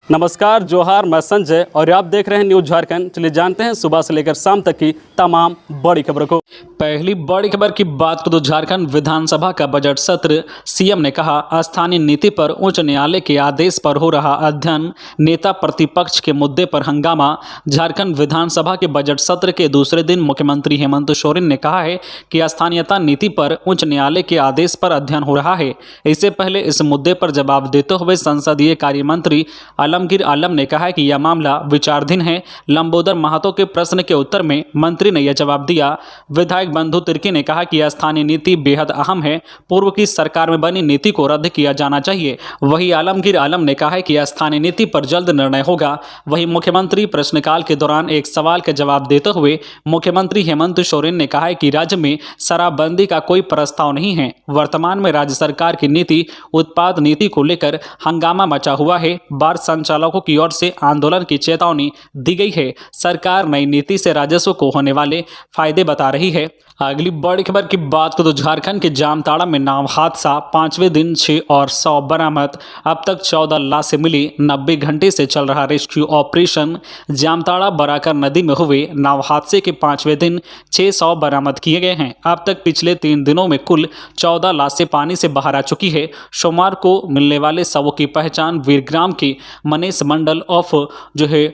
नमस्कार, जोहार। मैं संजय और आप देख रहे हैं न्यूज झारखंड। चलिए जानते हैं सुबह से लेकर शाम तक की तमाम बड़ी खबरों को। पहली बड़ी खबर की बात करें तो झारखंड विधानसभा का बजट सत्र। सीएम ने कहा, स्थानीय नीति पर उच्च न्यायालय के आदेश पर हो रहा अध्ययन, नेता प्रतिपक्ष के मुद्दे पर हंगामा। झारखंड विधानसभा के बजट सत्र के दूसरे दिन मुख्यमंत्री हेमंत सोरेन ने कहा है कि स्थानीयता नीति पर उच्च न्यायालय के आदेश पर अध्ययन हो रहा है। इससे पहले इस मुद्दे पर जवाब देते हुए संसदीय कार्य मंत्री आलमगीर आलम ने कहा कि यह मामला विचाराधीन है। लंबोदर महतो के प्रश्न के उत्तर में मंत्री ने यह जवाब दिया। विधायक बंधु तिर्की ने कहा कि यह स्थानीय नीति बेहद अहम है, पूर्व की सरकार में बनी नीति को रद्द किया जाना चाहिए। वहीं आलमगीर आलम ने कहा कि यह स्थानीय नीति पर जल्द निर्णय होगा। वहीं मुख्यमंत्री प्रश्नकाल के दौरान एक सवाल का जवाब देते हुए मुख्यमंत्री हेमंत सोरेन ने कहा कि राज्य में शराबबंदी का कोई प्रस्ताव नहीं है। वर्तमान में राज्य सरकार की नीति उत्पाद नीति को लेकर हंगामा मचा हुआ है। बार संचालकों की ओर से आंदोलन की चेतावनी दी गई है। सरकार नई नीति से राजस्व को होने वाले फायदे बता रही है। अगली बड़ी खबर की बात करें तो झारखंड के जामताड़ा में नाव हादसा, 5वें दिन 6 और 100 बरामद। अब तक 14 लाशें मिली। 90 घंटे से चल रहा रेस्क्यू ऑपरेशन। जामताड़ा बराकर नदी में हुए नाव हादसे के 5वें दिन 600 बरामद किए गए हैं। अब तक पिछले 3 दिनों में कुल 14 लाशें पानी से बाहर आ चुकी है। सोमवार को मिलने वाले शवों की पहचान वीरग्राम के मनीष मंडल ऑफ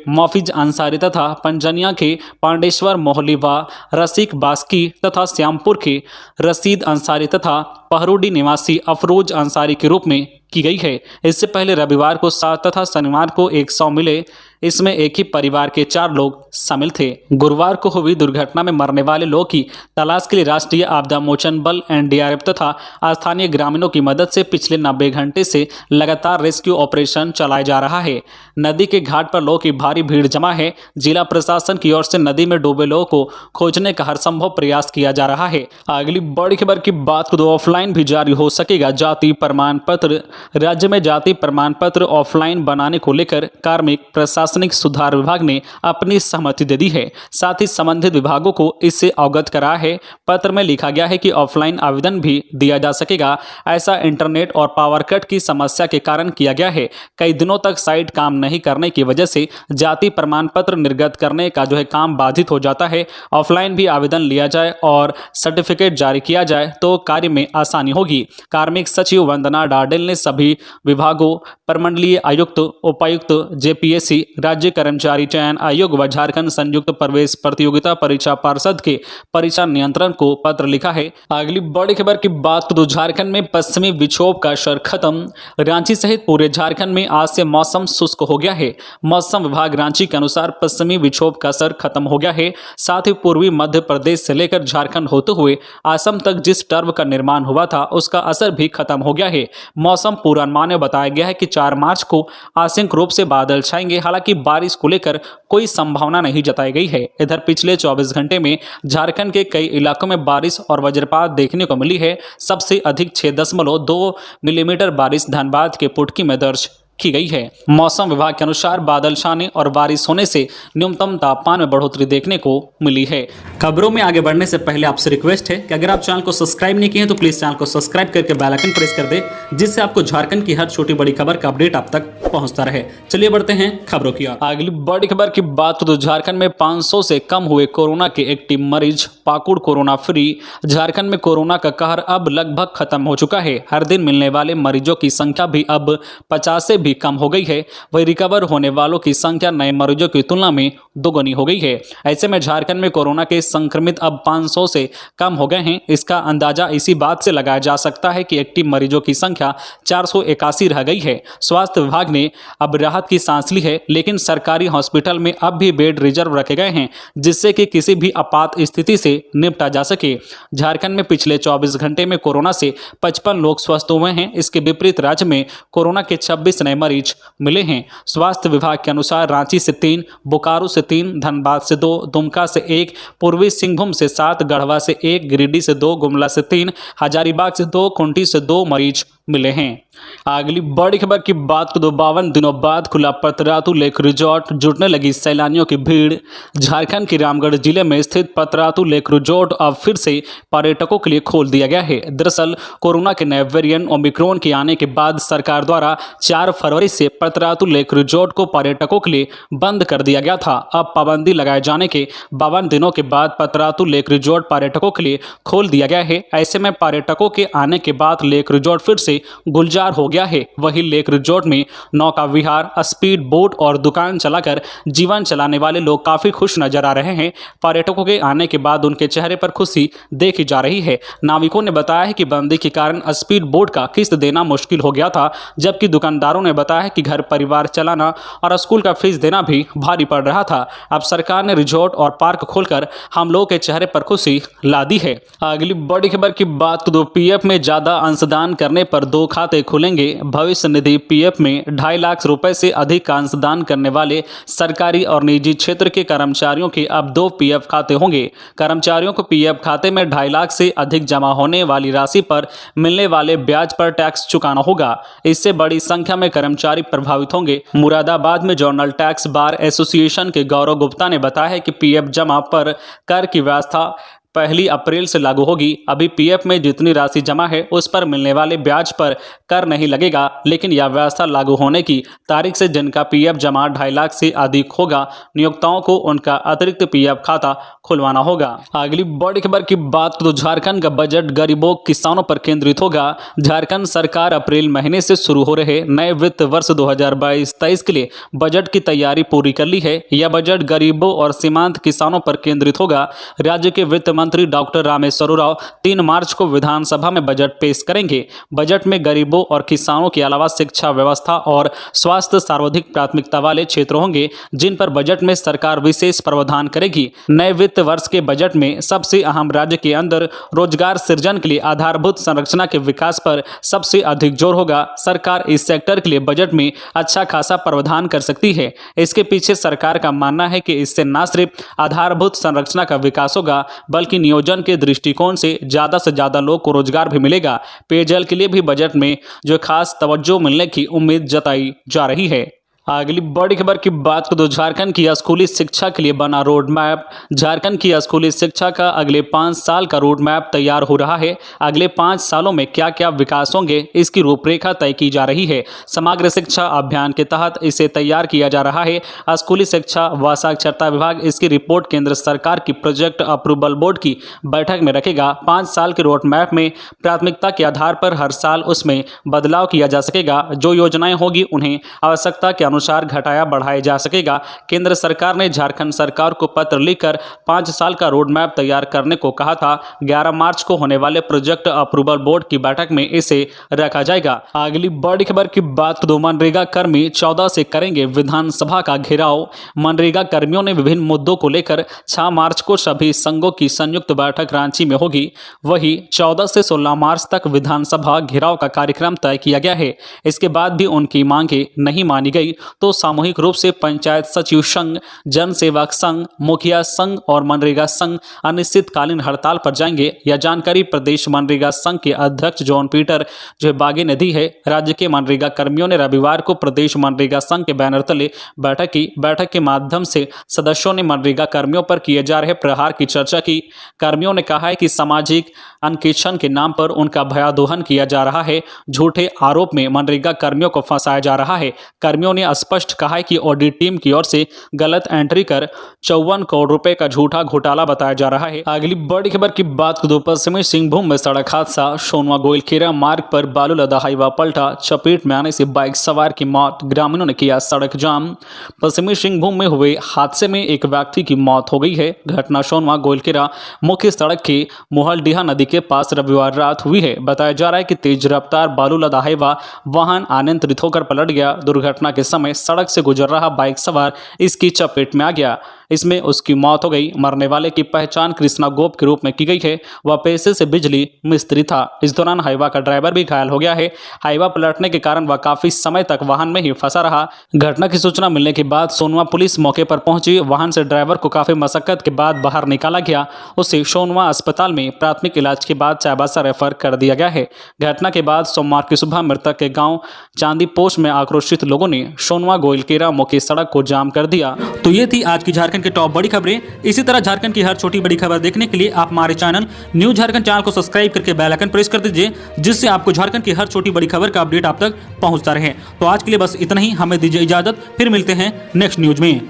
मोफिज अंसारी तथा पंजनिया के पांडेश्वर मोहली व रसिक बास्की तथा श्यामपुर के रशीद अंसारी तथा पहरुडी निवासी अफरोज अंसारी के रूप में की गई है। इससे पहले रविवार को 7 तथा शनिवार को 100 मिले। इसमें एक ही परिवार के 4 लोग शामिल थे। गुरुवार को हुई दुर्घटना में मरने वाले लोगों की तलाश के लिए राष्ट्रीय आपदा मोचन बल एनडीआरएफ तथा स्थानीय ग्रामीणों की मदद से पिछले 90 घंटे से लगातार रेस्क्यू ऑपरेशन चलाया जा रहा है। नदी के घाट पर लोगों की भारी भीड़ जमा है। जिला प्रशासन की ओर से नदी में डूबे लोगों को खोजने का हर संभव प्रयास किया जा रहा है। अगली बड़ी खबर की बात करें तो ऑफलाइन भी जारी हो सकेगा जाति प्रमाण पत्र। राज्य में जाति प्रमाण पत्र ऑफलाइन बनाने को लेकर कार्मिक प्रशासनिक सुधार विभाग ने अपनी सहमति दे दी है। साथ ही संबंधित विभागों को इससे अवगत करा है। पत्र में लिखा गया है कि ऑफलाइन आवेदन भी दिया जा सकेगा। ऐसा इंटरनेट और पावर कट की समस्या के कारण किया गया है। कई दिनों तक साइट काम नहीं करने की वजह से जाति प्रमाण पत्र निर्गत करने का काम बाधित हो जाता है। ऑफलाइन भी आवेदन लिया जाए और सर्टिफिकेट जारी किया जाए तो कार्य में आसानी होगी। कार्मिक सचिव वंदना डाडेल ने सभी विभागों, प्रमंडलीय आयुक्त, उपायुक्त, जेपीएससी, राज्य कर्मचारी चयन आयोग व झारखंड संयुक्त प्रवेश प्रतियोगिता परीक्षा पार्षद के परीक्षा नियंत्रण को पत्र लिखा है। अगली बड़ी खबर की बात तो झारखंड में पश्चिमी विक्षोभ का असर खत्म। रांची सहित पूरे झारखंड में आज से मौसम शुष्क हो गया है। मौसम विभाग रांची के अनुसार पश्चिमी विक्षोभ का असर खत्म हो गया है। साथ ही पूर्वी मध्य प्रदेश से लेकर झारखंड होते हुए असम तक जिस टर्व का निर्माण हुआ था उसका असर भी खत्म हो गया है। मौसम पूर्वानुमान में बताया गया है कि 4 मार्च को आंशिक रूप से बादल छाएंगे। हालांकि बारिश को लेकर कोई संभावना नहीं जताई गई है। इधर पिछले 24 घंटे में झारखंड के कई इलाकों में बारिश और वज्रपात देखने को मिली है। सबसे अधिक 6.2 मिलीमीटर बारिश धनबाद के पुटकी में दर्ज की गई है। मौसम विभाग के अनुसार बादल छाने और बारिश होने से न्यूनतम तापमान में बढ़ोतरी देखने को मिली है। खबरों में आगे बढ़ने से पहले आपसे रिक्वेस्ट है कि अगर आप चैनल को सब्सक्राइब नहीं किए हैं तो प्लीज चैनल को सब्सक्राइब करके बेल आइकन प्रेस कर दे, जिससे आपको झारखंड की हर छोटी बड़ी खबर का अपडेट आप तक पहुंचता रहे। चलिए बढ़ते हैं खबरों की ओर। अगली बड़ी खबर की बात तो झारखंड में 500 से कम हुए कोरोना के एक्टिव मरीज। Pakur corona free. झारखंड में कोरोना का कहर अब लगभग खत्म हो चुका है। हर दिन मिलने वाले मरीजों की संख्या भी अब 50 से भी कम हो गई है। वही रिकवर होने वालों की संख्या नए मरीजों की तुलना में दोगुनी हो गई है। ऐसे में झारखंड में कोरोना के संक्रमित अब 500 से कम हो गए हैं। इसका अंदाजा इसी बात से लगाया जा सकता है कि एक्टिव मरीजों की संख्या 481 रह गई है। स्वास्थ्य विभाग ने अब राहत की सांस ली है, लेकिन सरकारी हॉस्पिटल में अब भी बेड रिजर्व रखे गए हैं, जिससे कि किसी भी आपात स्थिति से निपटा जा सके। झारखंड में पिछले 24 घंटे में कोरोना से 55 लोग स्वस्थ हुए हैं। इसके विपरीत राज्य में कोरोना के 26 नए मरीज मिले हैं। स्वास्थ्य विभाग के अनुसार रांची से 3, बोकारो से 3, धनबाद से 2, दुमका से 1, पूर्वी सिंहभूम से 7, गढ़वा से 1, गिरिडीह से 2, गुमला से 3, हजारीबाग से 2, खूंटी से 2 मरीज मिले हैं। अगली बड़ी खबर की बात करें तो 52 दिनों बाद खुला पतरातू लेक रिजॉर्ट, जुटने लगी सैलानियों की भीड़। झारखंड के रामगढ़ जिले में स्थित पतरातू लेक रिजॉर्ट अब फिर से पर्यटकों के लिए खोल दिया गया है। दरअसल कोरोना के नए वेरिएंट ओमिक्रॉन के आने के बाद सरकार द्वारा 4 फरवरी से पतरातू लेक रिजॉर्ट को पर्यटकों के लिए बंद कर दिया गया था। अब पाबंदी लगाए जाने के 52 दिनों के बाद पतरातू लेक रिजॉर्ट पर्यटकों के लिए खोल दिया गया है। ऐसे में पर्यटकों के आने के बाद लेक रिजॉर्ट फिर से गुलजार हो गया है। वहीं लेक रिजॉर्ट में नौका विहार, स्पीड बोट और दुकान चलाकर जीवन चलाने वाले लोग काफी खुश नजर आ रहे हैं। पर्यटकों के आने के बाद उनके चेहरे पर खुशी देखी जा रही है। नाविकों ने बताया है कि बंदी के कारण स्पीड बोट का किस्त देना मुश्किल हो गया था, जबकि दुकानदारों ने बताया है कि घर परिवार चलाना और स्कूल का फीस देना भी भारी पड़ रहा था। अब सरकार ने रिजॉर्ट और पार्क खोलकर हम लोगों के चेहरे पर खुशी ला दी है। अगली बड़ी खबर की बात करें तो पीएफ में ज्यादा अंशदान करने पर 2 खाते खुलेंगे। भविष्य निधि पीएफ में 2.5 लाख रुपए से अधिक का अंशदान करने वाले सरकारी और निजी क्षेत्र के कर्मचारियों के अब 2 पीएफ खाते होंगे। कर्मचारियों को पीएफ खाते में 2.5 लाख से अधिक जमा होने वाली राशि पर मिलने वाले ब्याज पर टैक्स चुकाना होगा। इससे बड़ी संख्या में कर्मचारी प्रभावित होंगे। मुरादाबाद में जर्नल टैक्स बार एसोसिएशन के गौरव गुप्ता ने बताया है कि पीएफ जमा पर कर की व्यवस्था 1 अप्रैल से लागू होगी। अभी पीएफ में जितनी राशि जमा है उस पर मिलने वाले ब्याज पर कर नहीं लगेगा, लेकिन यह व्यवस्था लागू होने की तारीख से जिनका पीएफ जमा 2.5 लाख से अधिक होगा, नियोक्ताओं को उनका अतिरिक्त पीएफ खाता खुलवाना होगा। अगली बड़ी खबर की बात तो झारखंड का बजट गरीबों किसानों पर केंद्रित होगा। झारखंड सरकार अप्रैल महीने से शुरू हो रहे नए वित्त वर्ष 2022-23 के लिए बजट की तैयारी पूरी कर ली है। यह बजट गरीबों और सीमांत किसानों पर केंद्रित होगा। राज्य के वित्त मंत्री डॉक्टर रामेश्वर उरांव 3 मार्च को विधानसभा में बजट पेश करेंगे। बजट में गरीबों और किसानों के अलावा शिक्षा व्यवस्था और स्वास्थ्य सर्वाधिक प्राथमिकता वाले क्षेत्र होंगे, जिन पर बजट में सरकार विशेष प्रावधान करेगी। नए वित्त वर्ष के बजट में सबसे अहम राज्य के अंदर रोजगार सृजन के लिए आधारभूत संरचना के विकास पर सबसे अधिक जोर होगा। सरकार इस सेक्टर के लिए बजट में अच्छा खासा प्रावधान कर सकती है। इसके पीछे सरकार का मानना है कि इससे न सिर्फ आधारभूत संरचना का विकास होगा, बल्कि नियोजन के दृष्टिकोण से ज्यादा लोग को रोजगार भी मिलेगा। पेयजल के लिए भी बजट में जो खास तवज्जो मिलने की उम्मीद जताई जा रही है। अगली बड़ी खबर की बात करें तो झारखंड की स्कूली शिक्षा के लिए बना रोड मैप। झारखंड की स्कूली शिक्षा का अगले 5 साल का रोड मैप तैयार हो रहा है। अगले 5 सालों में क्या क्या विकास होंगे, इसकी रूपरेखा तय की जा रही है। समग्र शिक्षा अभियान के तहत इसे तैयार किया जा रहा है। स्कूली शिक्षा व साक्षरता विभाग इसकी रिपोर्ट केंद्र सरकार की प्रोजेक्ट अप्रूवल बोर्ड की बैठक में रखेगा। 5 साल के रोड मैप में प्राथमिकता के आधार पर हर साल उसमें बदलाव किया जा सकेगा। जो योजनाएं होगी उन्हें आवश्यकता के अनुसार घटाया बढ़ाया जा सकेगा। केंद्र सरकार ने झारखंड सरकार को पत्र लिखकर 5 साल का रोड मैप तैयार करने को कहा था। 11 मार्च को होने वाले प्रोजेक्ट अप्रूवल बोर्ड की बैठक में इसे रखा जाएगा। अगली बड़ी खबर की बात तो मनरेगा कर्मी 14 से करेंगे विधानसभा का घेराव। मनरेगा कर्मियों ने विभिन्न मुद्दों को लेकर 6 मार्च को सभी संघों की संयुक्त बैठक रांची में होगी। वहीं 14 से 16 मार्च तक विधानसभा घेराव का कार्यक्रम तय किया गया है। इसके बाद भी उनकी मांगे नहीं मानी गई तो सामूहिक रूप से पंचायत सचिव संघ, जन सेवक संघ, मुखिया संघ और मनरेगा संघ अनिश्चितकालीन हड़ताल पर जाएंगे। यह जानकारी प्रदेश मनरेगा संघ के अध्यक्ष जॉन पीटर जो बागे ने दी है। राज्य के मनरेगा कर्मियों ने रविवार को प्रदेश मनरेगा संघ के बैनर तले बैठक की। बैठक के माध्यम से सदस्यों ने मनरेगा कर्मियों पर किए जा रहे प्रहार की चर्चा की। कर्मियों ने कहा है कि सामाजिक अनकेशन के नाम पर उनका भयादोहन किया जा रहा है। झूठे आरोप में मनरेगा कर्मियों को फंसाया जा रहा है। कर्मियों ने स्पष्ट कहा है कि ऑडिट टीम की ओर से गलत एंट्री कर 54 करोड़ रुपए का झूठा घोटाला बताया जा रहा है। अगली बड़ी खबर की बात करें तो पश्चिमी सिंहभूम में सड़क हादसा। सोनवा गोइलकेरा मार्ग पर बालू लदा हाईवा पलटा, चपेट में आने से बाइक सवार की मौत, ग्रामीणों ने किया सड़क जाम। पश्चिमी सिंहभूम में हुए हादसे में एक व्यक्ति की मौत हो गई है। घटना सोनवा गोइलकेरा मुख्य सड़क के मोहलडीहा नदी के पास रविवार रात हुई है। बताया जा रहा है कि तेज रफ्तार बालू लदा हाईवा वाहन अनियंत्रित होकर पलट गया। दुर्घटना के समय सड़क से गुजर रहा बाइक सवार इसकी चपेट में आ गया। इसमें उसकी मौत हो गई। मरने वाले की पहचान कृष्णा गोप के रूप में की गई है। वह पेशे से बिजली मिस्त्री था। इस दौरान हाईवा का ड्राइवर भी घायल हो गया है। हाईवा पलटने के कारण वह काफी समय तक वाहन में ही फंसा रहा। घटना की सूचना मिलने के बाद सोनवा पुलिस मौके पर पहुंची। वाहन से ड्राइवर को काफी मशक्कत के बाद बाहर निकाला गया। उसे सोनवा अस्पताल में प्राथमिक इलाज के बाद चाईबासा रेफर कर दिया गया है। घटना के बाद सोमवार की सुबह मृतक के गांव चांदीपोश में आक्रोशित लोगों ने सोनवा गोइलकेरा मुख्य सड़क को जाम कर दिया। तो ये थी आज की झारखंड की टॉप बड़ी खबरें। इसी तरह झारखंड की हर छोटी बड़ी खबर देखने के लिए आप हमारे चैनल न्यूज झारखंड चैनल को सब्सक्राइब करके बेल आइकन प्रेस कर दीजिए, जिससे आपको झारखंड की हर छोटी बड़ी खबर का अपडेट आप तक पहुंचता रहे। तो आज के लिए बस इतना ही। हमें दीजिए इजाजत, फिर मिलते हैं नेक्स्ट न्यूज में।